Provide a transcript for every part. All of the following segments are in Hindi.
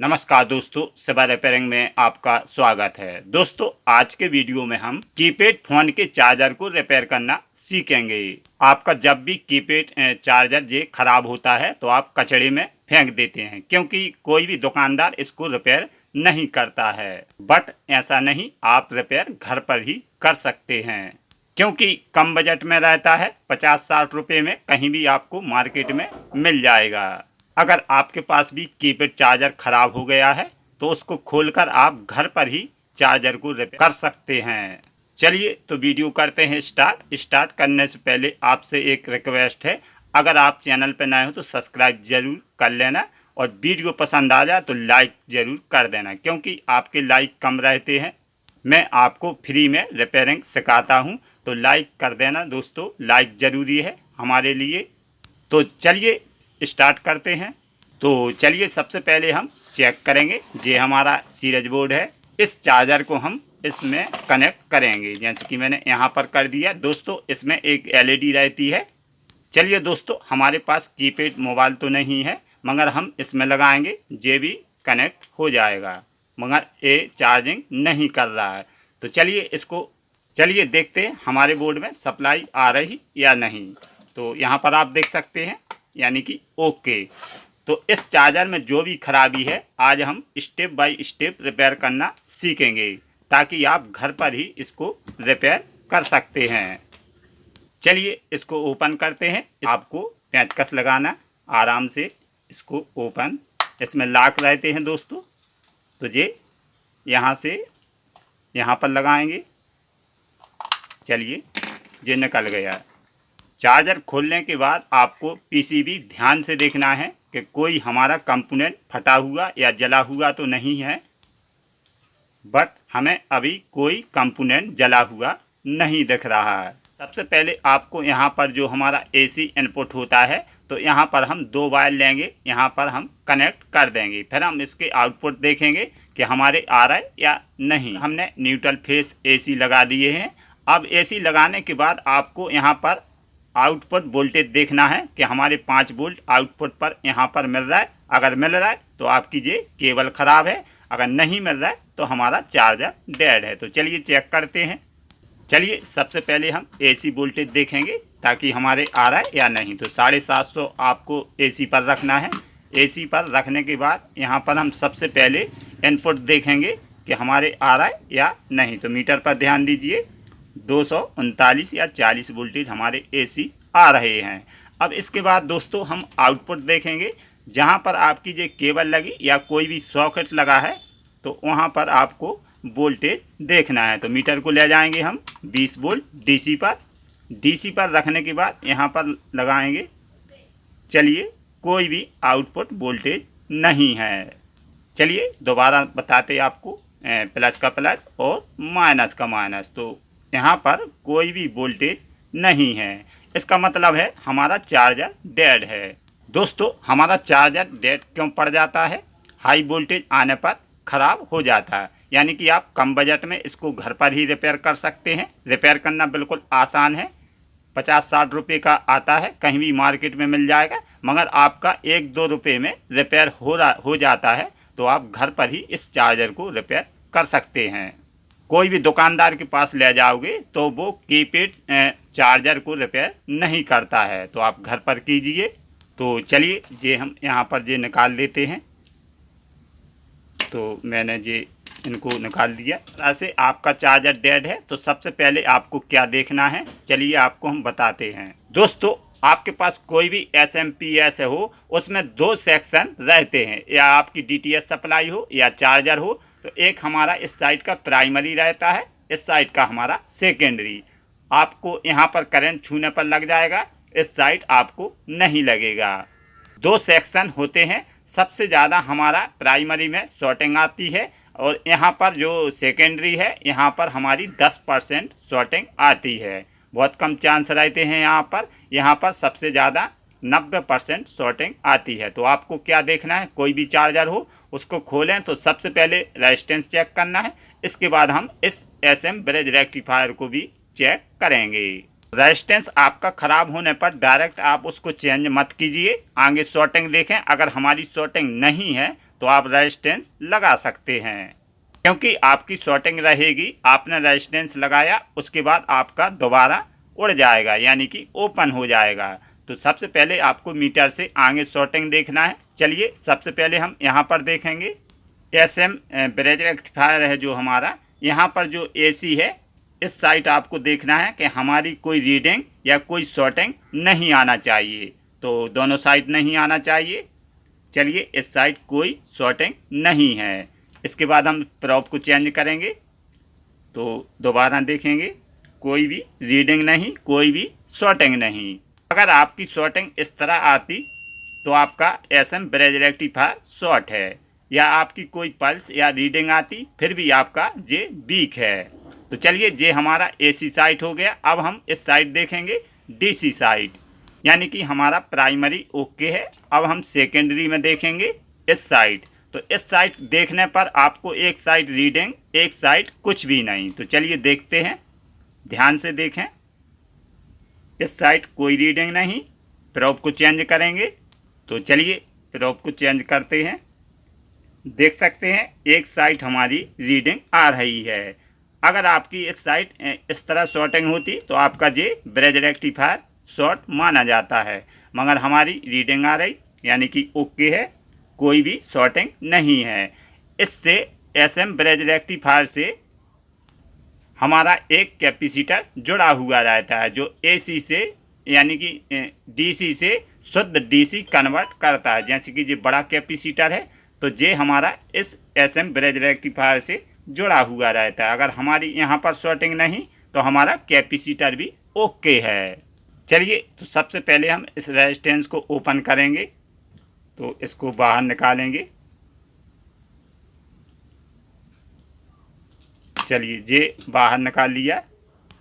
नमस्कार दोस्तों, सिवा रिपेयरिंग में आपका स्वागत है। दोस्तों, आज के वीडियो में हम कीपैड फोन के चार्जर को रिपेयर करना सीखेंगे। आपका जब भी कीपैड चार्जर जे खराब होता है तो आप कचड़े में फेंक देते हैं, क्योंकि कोई भी दुकानदार इसको रिपेयर नहीं करता है। बट ऐसा नहीं, आप रिपेयर घर पर ही कर सकते हैं, क्योंकि कम बजट में रहता है। 50-60 रुपये में कहीं भी आपको मार्केट में मिल जाएगा। अगर आपके पास भी कीपैड चार्जर खराब हो गया है तो उसको खोलकर आप घर पर ही चार्जर को रिपेयर कर सकते हैं। चलिए तो वीडियो करते हैं स्टार्ट करने से पहले आपसे एक रिक्वेस्ट है, अगर आप चैनल पर नए हो तो सब्सक्राइब जरूर कर लेना और वीडियो पसंद आ जाए तो लाइक ज़रूर कर देना, क्योंकि आपके लाइक कम रहते हैं। मैं आपको फ्री में रिपेयरिंग सिखाता हूं, तो लाइक कर देना दोस्तों, लाइक ज़रूरी है हमारे लिए। तो चलिए स्टार्ट करते हैं। तो चलिए सबसे पहले हम चेक करेंगे, ये हमारा सीरीज बोर्ड है। इस चार्जर को हम इसमें कनेक्ट करेंगे, जैसे कि मैंने यहाँ पर कर दिया। दोस्तों, इसमें एक एलईडी रहती है। चलिए दोस्तों, हमारे पास कीपैड मोबाइल तो नहीं है, मगर हम इसमें लगाएंगे, ये भी कनेक्ट हो जाएगा, मगर ये चार्जिंग नहीं कर रहा है। तो चलिए देखते हैं हमारे बोर्ड में सप्लाई आ रही या नहीं। तो यहाँ पर आप देख सकते हैं, यानी कि ओके। तो इस चार्जर में जो भी खराबी है आज हम स्टेप बाय स्टेप रिपेयर करना सीखेंगे, ताकि आप घर पर ही इसको रिपेयर कर सकते हैं। चलिए इसको ओपन करते हैं। आपको पेंचकस लगाना, आराम से इसको ओपन। इसमें लॉक रहते हैं दोस्तों, तो ये यहाँ से यहाँ पर लगाएंगे। चलिए, ये निकल गया। चार्जर खोलने के बाद आपको पीसीबी ध्यान से देखना है कि कोई हमारा कंपोनेंट फटा हुआ या जला हुआ तो नहीं है। बट हमें अभी कोई कंपोनेंट जला हुआ नहीं दिख रहा है। सबसे पहले आपको यहाँ पर जो हमारा एसी इनपुट होता है, तो यहाँ पर हम 2 वायर लेंगे, यहाँ पर हम कनेक्ट कर देंगे। फिर हम इसके आउटपुट देखेंगे कि हमारे आ रहा है या नहीं। हमने न्यूट्रल फेस एसी लगा दिए हैं। अब एसी लगाने के बाद आपको यहाँ पर आउटपुट वोल्टेज देखना है कि हमारे 5 वोल्ट आउटपुट पर यहाँ पर मिल रहा है। अगर मिल रहा है तो आपकी ये केबल ख़राब है, अगर नहीं मिल रहा है तो हमारा चार्जर डेड है। तो चलिए चेक करते हैं। चलिए सबसे पहले हम एसी वोल्टेज देखेंगे, ताकि हमारे आ रहा है या नहीं। तो 750 आपको एसी पर रखना है। एसी पर रखने के बाद यहाँ पर हम सबसे पहले इनपुट देखेंगे कि हमारे आ रहा है या नहीं। तो मीटर पर ध्यान दीजिए, 239 या 40 वोल्टेज हमारे एसी आ रहे हैं। अब इसके बाद दोस्तों हम आउटपुट देखेंगे, जहां पर आपकी जो केबल लगी या कोई भी सॉकेट लगा है तो वहां पर आपको वोल्टेज देखना है। तो मीटर को ले जाएंगे हम 20 वोल्ट डीसी पर रखने के बाद यहाँ पर लगाएंगे। चलिए, कोई भी आउटपुट वोल्टेज नहीं है। चलिए दोबारा बताते आपको, प्लस का प्लस और माइनस का माइनस। तो यहाँ पर कोई भी वोल्टेज नहीं है, इसका मतलब है हमारा चार्जर डेड है। दोस्तों, हमारा चार्जर डेड क्यों पड़ जाता है? हाई वोल्टेज आने पर ख़राब हो जाता है। यानी कि आप कम बजट में इसको घर पर ही रिपेयर कर सकते हैं। रिपेयर करना बिल्कुल आसान है। 50-60 रुपये का आता है, कहीं भी मार्केट में मिल जाएगा, मगर आपका 1-2 रुपये में रिपेयर हो जाता है। तो आप घर पर ही इस चार्जर को रिपेयर कर सकते हैं। कोई भी दुकानदार के पास ले जाओगे तो वो कीपैड चार्जर को रिपेयर नहीं करता है, तो आप घर पर कीजिए। तो चलिए ये हम यहाँ पर ये निकाल देते हैं। तो मैंने ये इनको निकाल दिया। ऐसे आपका चार्जर डेड है, तो सबसे पहले आपको क्या देखना है, चलिए आपको हम बताते हैं। दोस्तों, आपके पास कोई भी एसएमपीएस हो, उसमें 2 सेक्शन रहते हैं, या आपकी डीटीएच सप्लाई हो या चार्जर हो। तो एक हमारा इस साइड का प्राइमरी रहता है, इस साइड का हमारा सेकेंडरी। आपको यहाँ पर करंट छूने पर लग जाएगा, इस साइड आपको नहीं लगेगा। 2 सेक्शन होते हैं। सबसे ज़्यादा हमारा प्राइमरी में शॉर्टिंग आती है, और यहाँ पर जो सेकेंडरी है यहाँ पर हमारी 10% शॉर्टिंग आती है। बहुत कम चांस रहते हैं यहाँ पर सबसे ज़्यादा 90% शॉर्टिंग आती है। तो आपको क्या देखना है, कोई भी चार्जर हो उसको खोलें तो सबसे पहले रेजिस्टेंस चेक करना है। इसके बाद हम इस एसएम ब्रिज रेक्टिफायर को भी चेक करेंगे। रेजिस्टेंस आपका ख़राब होने पर डायरेक्ट आप उसको चेंज मत कीजिए, आगे शॉर्टिंग देखें। अगर हमारी शॉर्टिंग नहीं है तो आप रेजिस्टेंस लगा सकते हैं, क्योंकि आपकी शॉर्टिंग रहेगी। आपने रेजिस्टेंस लगाया, उसके बाद आपका दोबारा उड़ जाएगा, यानी कि ओपन हो जाएगा। तो सबसे पहले आपको मीटर से आगे शॉर्टिंग देखना है। चलिए सबसे पहले हम यहाँ पर देखेंगे SM ब्रिज रेक्टिफायर है जो हमारा, यहाँ पर जो AC है इस साइड आपको देखना है कि हमारी कोई रीडिंग या कोई शॉर्टिंग नहीं आना चाहिए। तो दोनों साइड नहीं आना चाहिए। चलिए इस साइड कोई शॉर्टिंग नहीं है। इसके बाद हम प्रोब को चेंज करेंगे तो दोबारा देखेंगे कोई भी रीडिंग नहीं, कोई भी शॉर्टिंग नहीं। अगर आपकी शॉर्टिंग इस तरह आती तो आपका SM ब्रिज रेक्टिफायर शॉर्ट है, या आपकी कोई पल्स या रीडिंग आती फिर भी आपका जे वीक है। तो चलिए जे हमारा AC साइड हो गया। अब हम इस साइड देखेंगे DC साइड, यानी कि हमारा प्राइमरी ओके है। अब हम सेकेंडरी में देखेंगे इस साइड। तो इस साइड देखने पर आपको एक साइड रीडिंग, एक साइड कुछ भी नहीं। तो चलिए देखते हैं, ध्यान से देखें। इस साइड कोई रीडिंग नहीं। प्रोब को चेंज करेंगे तो चलिए प्रोब को चेंज करते हैं। देख सकते हैं एक साइड हमारी रीडिंग आ रही है। अगर आपकी इस साइड इस तरह शॉर्टिंग होती तो आपका जे ब्रिज रेक्टिफायर शॉर्ट माना जाता है, मगर हमारी रीडिंग आ रही, यानी कि ओके है, कोई भी शॉर्टिंग नहीं है। इससे SM ब्रिज रेक्टिफायर से हमारा एक कैपेसिटर जुड़ा हुआ रहता है जो AC से यानी कि DC से शुद्ध DC कन्वर्ट करता है। जैसे कि ये बड़ा कैपेसिटर है तो ये हमारा इस SM ब्रिज रेक्टिफायर से जुड़ा हुआ रहता है। अगर हमारी यहाँ पर शॉर्टिंग नहीं तो हमारा कैपेसिटर भी ओके है। चलिए तो सबसे पहले हम इस रेजिस्टेंस को ओपन करेंगे, तो इसको बाहर निकालेंगे। चलिए ये बाहर निकाल लिया।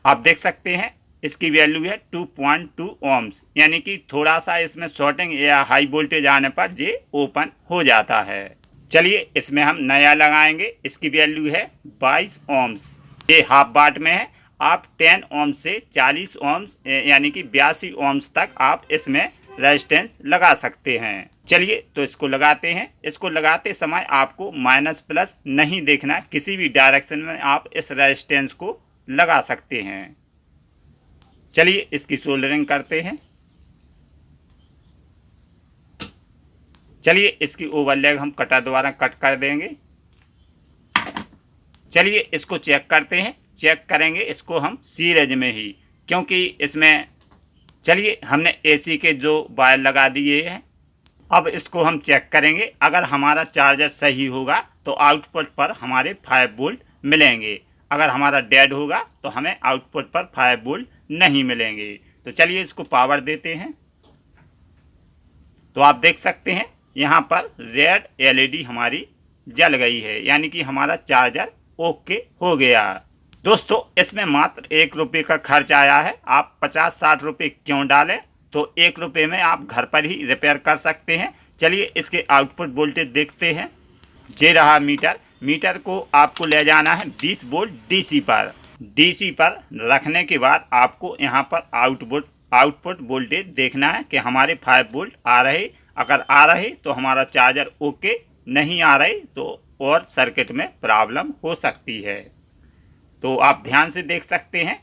आप देख सकते हैं इसकी वैल्यू है 2.2 ohms, यानी कि थोड़ा सा इसमें शॉर्टिंग या हाई वोल्टेज आने पर ये ओपन हो जाता है। चलिए इसमें हम नया लगाएंगे। इसकी वैल्यू है 22 ohms, ये हाफ वाट में है। आप 10 ohms से 40 ohms यानी कि 82 ohms तक आप इसमें रेजिस्टेंस लगा सकते हैं। चलिए तो इसको लगाते हैं। इसको लगाते समय आपको माइनस प्लस नहीं देखना, किसी भी डायरेक्शन में आप इस रेजिस्टेंस को लगा सकते हैं। चलिए इसकी सोल्डरिंग करते हैं। चलिए इसकी ओवरलैग हम कटर द्वारा कट कर देंगे। चलिए इसको चेक करते हैं। चेक करेंगे इसको हम सीरीज में ही, क्योंकि इसमें चलिए हमने AC के जो वायर लगा दिए हैं। अब इसको हम चेक करेंगे। अगर हमारा चार्जर सही होगा तो आउटपुट पर हमारे 5 वोल्ट मिलेंगे। अगर हमारा डेड होगा तो हमें आउटपुट पर 5 वोल्ट नहीं मिलेंगे। तो चलिए इसको पावर देते हैं। तो आप देख सकते हैं यहाँ पर रेड LED हमारी जल गई है, यानी कि हमारा चार्जर ओके हो गया। दोस्तों इसमें मात्र 1 रुपये का खर्च आया है। आप 50-60 रुपये क्यों डालें, तो 1 रुपये में आप घर पर ही रिपेयर कर सकते हैं। चलिए इसके आउटपुट वोल्टेज देखते हैं। ये रहा मीटर। मीटर को आपको ले जाना है 20 वोल्ट DC पर। DC पर रखने के बाद आपको यहाँ पर आउटपुट वोल्टेज देखना है कि हमारे 5 वोल्ट आ रहे। अगर आ रहे तो हमारा चार्जर ओके, नहीं आ रहे तो और सर्किट में प्रॉब्लम हो सकती है। तो आप ध्यान से देख सकते हैं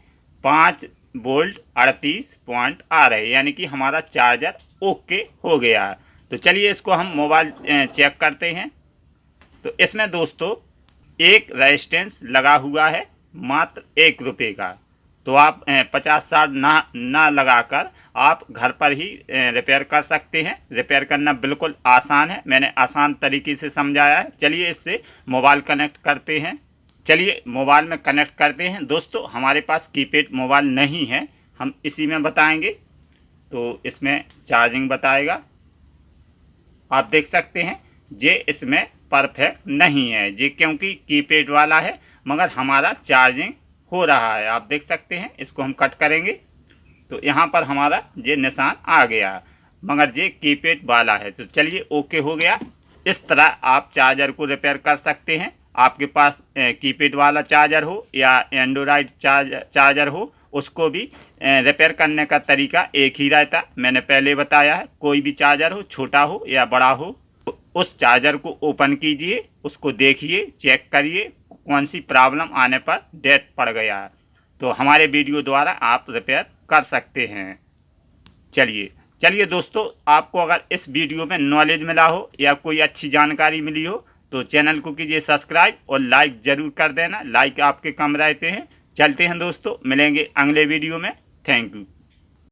5 वोल्ट 38 पॉइंट आ रहे, यानी कि हमारा चार्जर ओके हो गया। तो चलिए इसको हम मोबाइल चेक करते हैं। तो इसमें दोस्तों एक रेजिस्टेंस लगा हुआ है मात्र 1 रुपये का। तो आप 50-60 ना लगाकर आप घर पर ही रिपेयर कर सकते हैं। रिपेयर करना बिल्कुल आसान है, मैंने आसान तरीके से समझाया है। चलिए इससे मोबाइल कनेक्ट करते हैं। चलिए मोबाइल में कनेक्ट करते हैं। दोस्तों हमारे पास कीपैड मोबाइल नहीं है, हम इसी में बताएंगे। तो इसमें चार्जिंग बताएगा। आप देख सकते हैं ये इसमें परफेक्ट नहीं है, ये क्योंकि कीपैड वाला है, मगर हमारा चार्जिंग हो रहा है। आप देख सकते हैं। इसको हम कट करेंगे तो यहाँ पर हमारा ये निशान आ गया, मगर ये कीपैड वाला है। तो चलिए ओके हो गया। इस तरह आप चार्जर को रिपेयर कर सकते हैं। आपके पास कीपैड वाला चार्जर हो या एंड्रॉयड चार्जर हो, उसको भी रिपेयर करने का तरीका एक ही रहता, मैंने पहले बताया है। कोई भी चार्जर हो, छोटा हो या बड़ा हो, उस चार्जर को ओपन कीजिए, उसको देखिए, चेक करिए कौन सी प्रॉब्लम आने पर डेड पड़ गया है, तो हमारे वीडियो द्वारा आप रिपेयर कर सकते हैं। चलिए दोस्तों, आपको अगर इस वीडियो में नॉलेज मिला हो या कोई अच्छी जानकारी मिली हो तो चैनल को कीजिए सब्सक्राइब और लाइक ज़रूर कर देना। लाइक आपके कम रहते हैं। चलते हैं दोस्तों, मिलेंगे अगले वीडियो में। Thank you.